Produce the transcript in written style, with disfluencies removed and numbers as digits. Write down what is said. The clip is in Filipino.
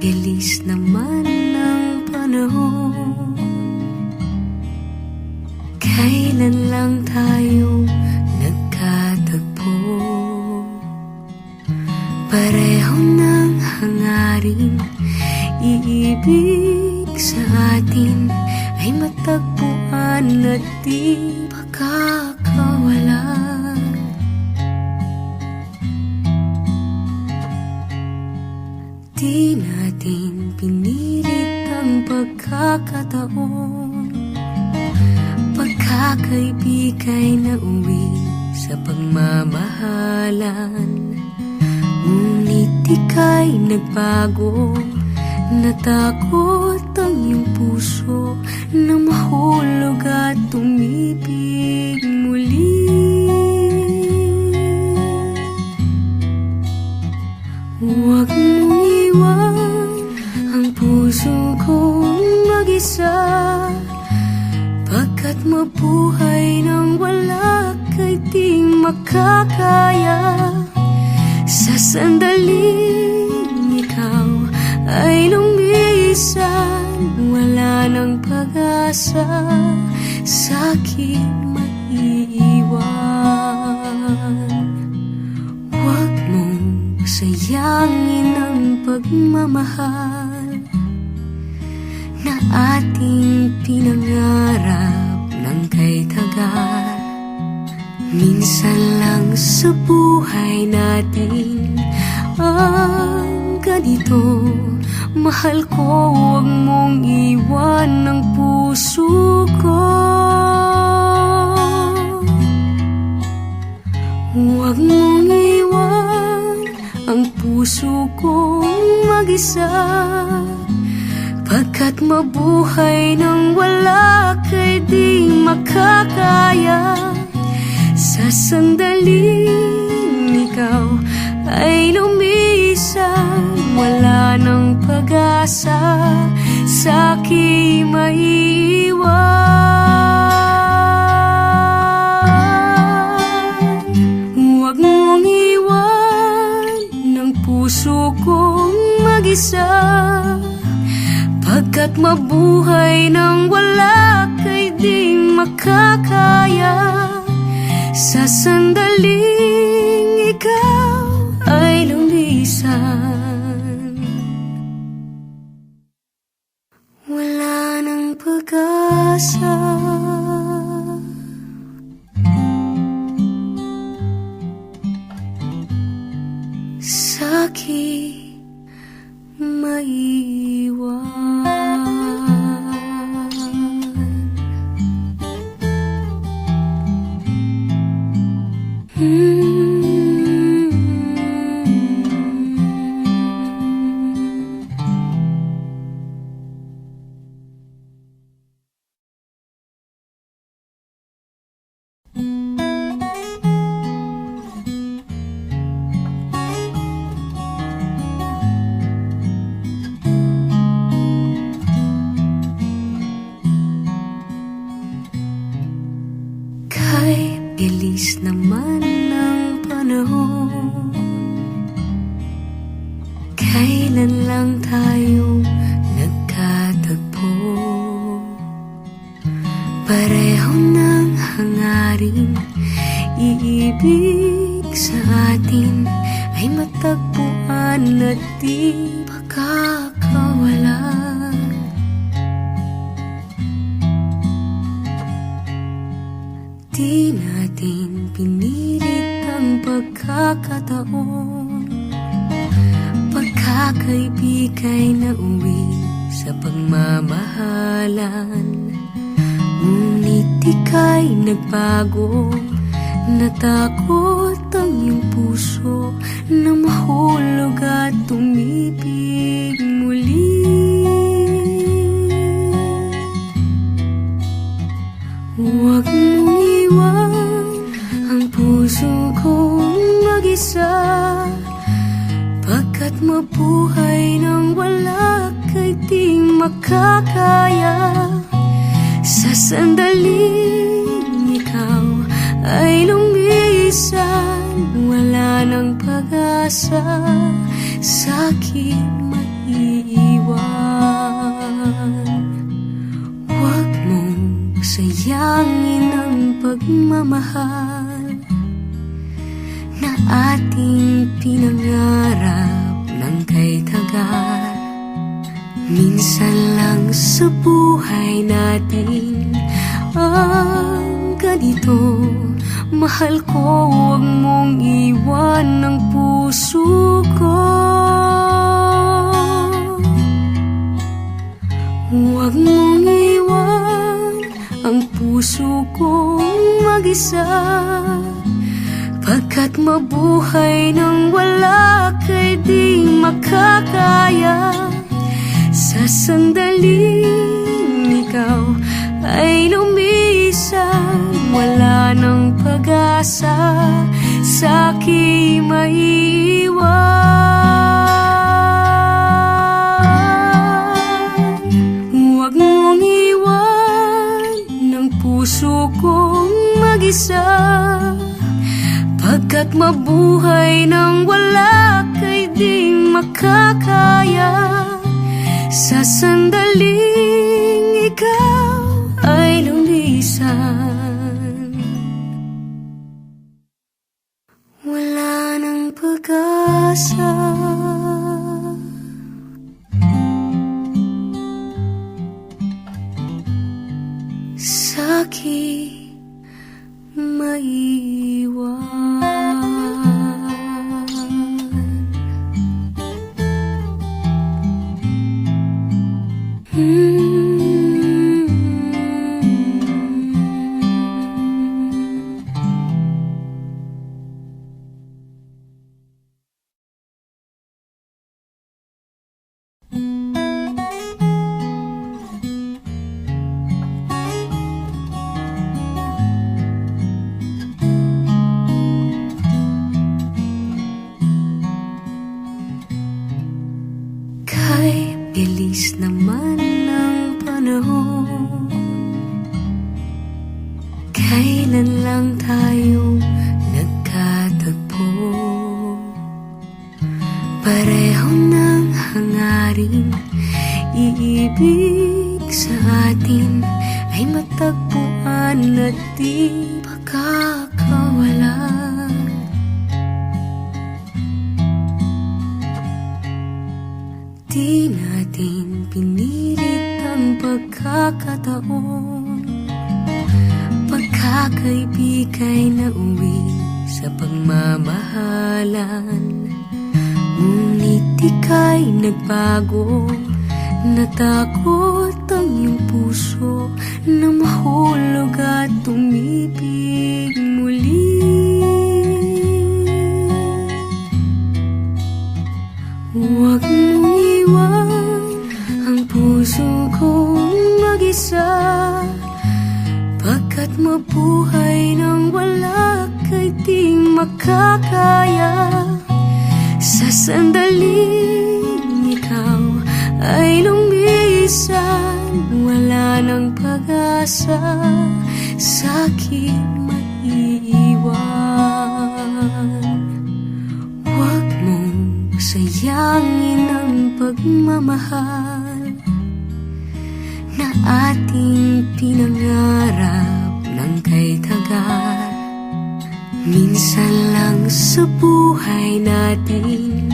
bilis naman ng panahon. Kailan lang tayo nagkatagpo? Pareho ng hangarin, iibig sa atin ay matagpuan at di makakawalan. Di natin pinilit ang pagkakataon, pagkakaibigay na uwi sa pagmamahalan. Ngunit ika'y nagbago, natakot ang iyong puso na mahulog at tumibig muli. Huwag mong iwan ang puso kong mag-isa, pagkat mabuhay nang wala kay di makakaya. Sa sandaling ikaw ay lumisan, wala nang pag-asa, sa'kin maiiwan. Huwag mong sayangin ang pagmamahal na ating pinangarap ng kay tagal. Minsan lang sa buhay natin ang ganito. Mahal ko, huwag mong iwan ang puso ko. Huwag mong iwan ang puso kong mag-isa, pagkat mabuhay nang wala kay di makakaya. Sa sandaling ikaw ay lumisan, wala nang pag-asa, sa'kin maiiwan. Huwag mong iwan ng puso kong mag-isa, pagkat mabuhay nang wala kay di makakaya. Sa sandaling ikaw ay lumisan, wala nang pag-asa, sa'kin maiiwan. Bilis naman ng panahon, kailan lang tayo nagkatagpo? Pareho ng hangarin, iibig sa atin ay matagpuan at di makakawalan. Di natin pinilit ang pagkakataon, pagkakaibigay na uwi sa pagmamahalan. Ngunit ika'y nagbago, natakot ang iyong puso na mahulog at tumibig muli. Huwag mong iwan ang puso kong mag-isa, pagkat mabuhay nang wala kay di makakaya. Sa sandaling ikaw ay lumisan, wala nang pag-asa, sa'kin maiiwan. Huwag mong sayangin ang pagmamahal na ating pinangarap ng kay tagal. Minsan lang sa buhay natin ang ganito. Mahal ko, huwag mong iwan ang puso ko. Huwag mong iwan ang puso kong mag-isa, pagkat mabuhay nang wala kay di makakaya. Sa sandaling ikaw ay lumisan, wala nang pag-asa sa'king maiwan. Huwag mong iwan ng puso kong mag-isa, pagkat mabuhay nang wala kay di makakaya. Sa sandaling ikaw ay lumisan, wala nang pag-asa sa'king maiiwan. Kay bilis naman ng panahon, kailan lang tayo nagkatagpo? Pareho ng hangarin, iibig sa atin ay matagpuan at di makakawalan. Di natin pinilit ang pagkakataon, pagkakaibigay na uwi sa pagmamahalan. Ngunit ika'y nagbago, natakot ang iyong puso na mahulog at umibig muli. Huwag mong iwan ang puso kong mag-isa, pagkat mabuhay nang wala kay di makakaya. Sa sandaling ikaw ay lumisan, wala nang pag-asa sa'king maiiwan. Huwag mong sayangin ang pagmamahal na ating pinangarap ng kay tagal. Minsan lang sa buhay natin